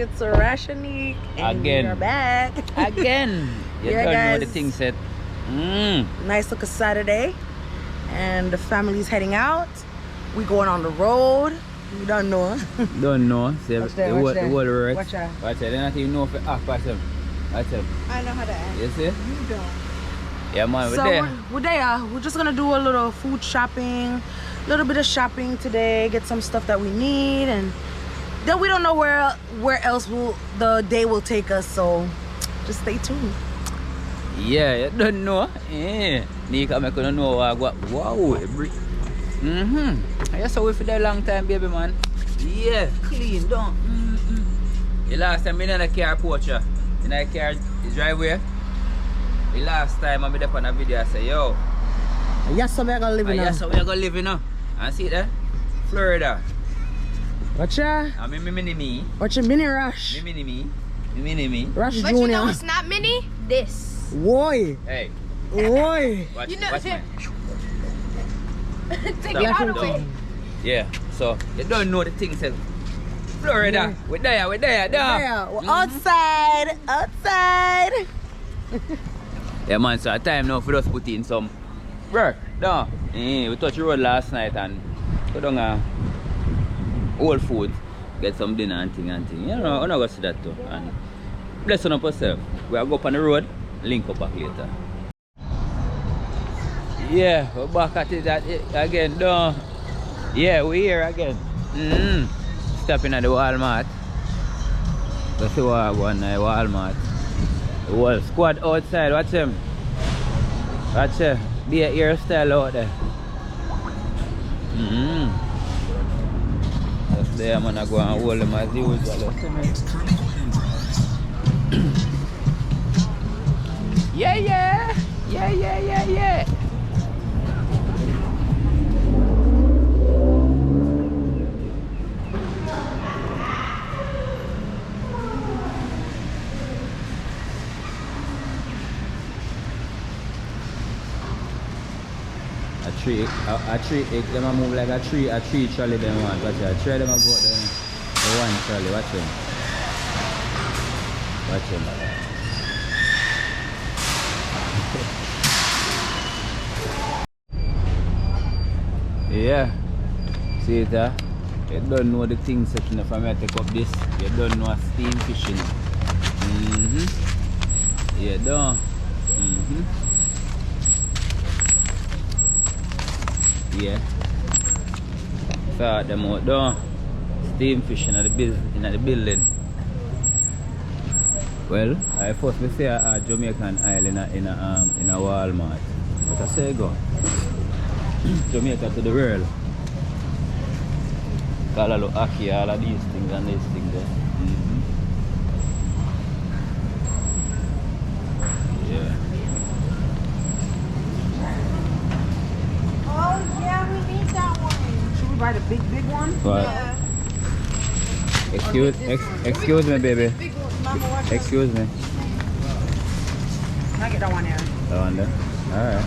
it's Rash Nique, and Again. we're back. Again. You Yeah, don't know the guys. thing said. Nice looking Saturday, and the family's heading out. We going on the road. You don't know. Don't know. See, Watch there, the watch word there. works. Watch out. Watch out. They don't even know if it act past them. Watch them. I know how to act. You see? You don't. Yeah, man, we're So there. we're there. We're just gonna do a little food shopping, a little bit of shopping today, get some stuff that we need, and then we don't know where else the day will take us. So just stay tuned. Yeah, you don't know. Yeah. Nique make you know what. Wow. Yeah, so we for that long time, baby man. Yeah, clean, don't. The last time I in a car porch, in a car driveway. The last time I'm up on a video, I say, yo. Yes, so we're gonna live in Yes, so we're gonna live in now. And see that? Florida. Watch ya. And me. Watch your mini Rush. Me. Rush But Junior. you know it's not mini? This. Boy. Hey, Boy. watch, You know- watch me. Take it out of Don't. it. Yeah, so you don't know the thing said. Florida, we're there. Yeah, we're outside. Yeah, man, so at time now for us put in some work. No. We touched the road last night and go down old food, get some dinner and thing. You know, I'm not going to see that too. And bless on up yourself. We'll go up on the road, link up back later. Yeah, we're back at it again. No. Yeah, we're here again. Stopping at the Walmart. Let's see what I want at Walmart. The whole squad outside, watch him. Watch him. Be a hairstyle out there. Just there, man, I go and hold him as usual. Yeah. A tree, them a move like a tree trolley them want. Watch it, three them a go out there. The one trolley, watch him. Yeah, see it there? You don't know the things setting up from here take up this. You don't know steam fishing. You don't. Yeah. So them out there. Steam fishing in the building. Well, I first we see a Jamaican aisle in a Walmart. But I say go. Jamaica to the world. Call a little Aki, all of these things and these things there. Yeah. Oh yeah, we need that one. Should we buy the big one? What? Yeah. Excuse me, baby. Big one. Mama, watch out. Excuse me. I get that one there. That one there? Alright.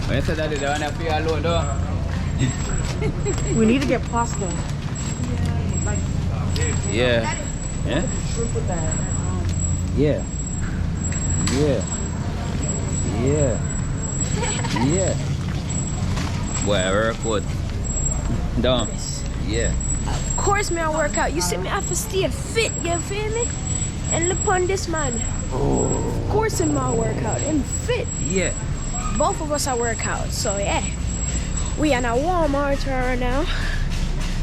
When you said that, the one there for you alone though. We need to get pasta. Like Yeah. Yeah? shrimp with that. Yeah. Boy, I work good. Down. Yeah. Of course, me I work out. You see me have to stay fit, you feel me? And look on this man. Of course, in my workout, I'm fit. Yeah. Both of us are workout, so yeah. We are in a Walmart right now.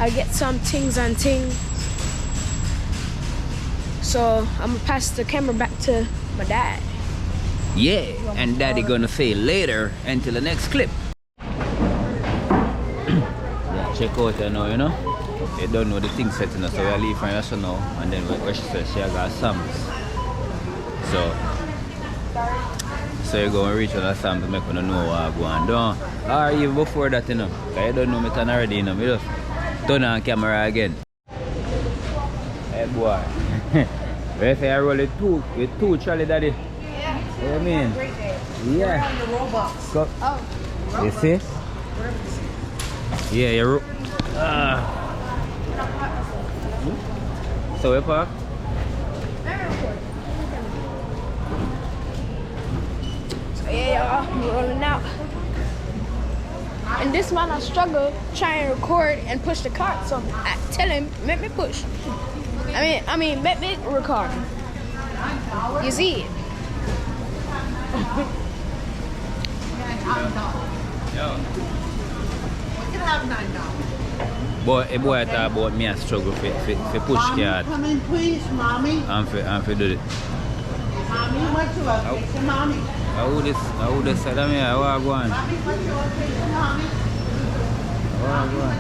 I get some things. So I'm gonna pass the camera back to my dad. Yeah. And daddy gonna say later until the next clip. Yeah, check out you know. You don't know the thing setting us, so we leave from us now and then what she said she got Sam's. So you go and reach on a Sam's to make you know what I go on down. Or even before that, you know. Cause you don't know me turn already, you know. Me just turn on camera again. Hey boy. Where say I roll it with two trolley daddy. Yeah. What do you mean? Great day. Yeah. On your Robux. Go. Oh. You see? Yeah, you're So we park? So yeah, y'all, we're rolling out. And this man I struggle trying to record and push the cart. So I tell him, let me push. I mean, let me record. You see it? But a boy talk about me and struggle for push card. Come in, please, mommy. And for do it. Mommy, what you want? Fix it, mommy. I would have said that me, I want to go on. Mommy, what you want? Fix it, mommy. I want to go on.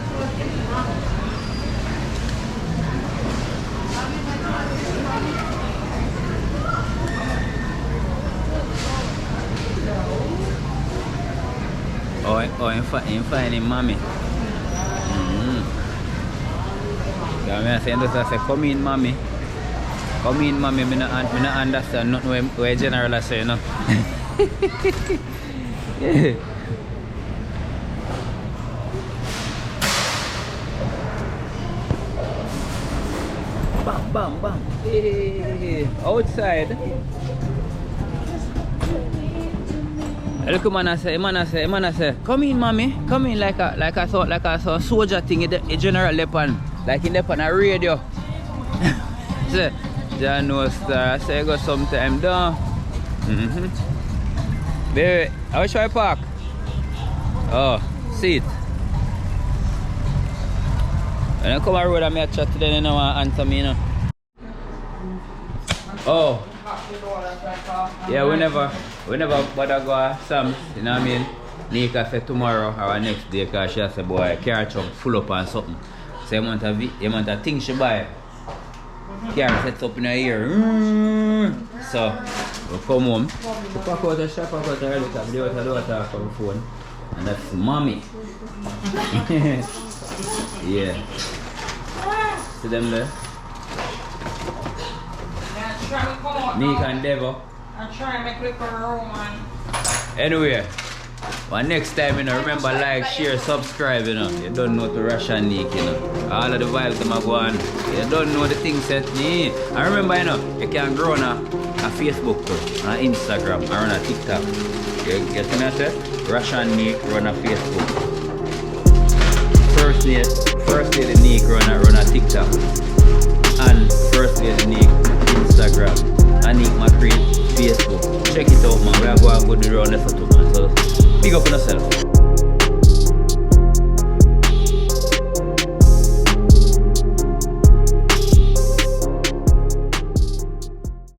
Oh, in finding mommy. Yeah, I say, come in, mommy. Come in, mommy. I don't understand nothing where general I say, no. Yeah. Bam, bam, bam. Hey, outside. Look, man, I say, come in, mommy, come in, like I saw a soldier thing in the general weapon, like in the on a radio. Say, John knows star. I say, go sometime down. Baby, how should I park? Oh, seat. When I come on the road, I may chat to them, you know, and answer me, you know. Oh. Yeah, we never bother go Sam, you know what I mean? Nique said tomorrow or next day because she said, boy, car trunk full up on something. So you want a thing she buy. Car sets up in her ear. So we come home. We pack out the shop, pack out the early top, do what talk on the phone. And that's mommy. Yeah. See them there? Nique and DEVO. I'm trying to make it for a room, man. Anyway, well, next time, you know, remember like, share, subscribe, you know. You don't know to Rash Nique, you know. All of the vibes them are going. You don't know the things that me. And remember, you know, you can grow on a Facebook too, on Instagram, or on a TikTok. You get what I say? Rash Nique run a Facebook. First lady Nique run a TikTok. And first lady Nique Instagram. And Nique McCree Facebook. Check it out, man. We are going to go around the photo, man. So big up on yourself.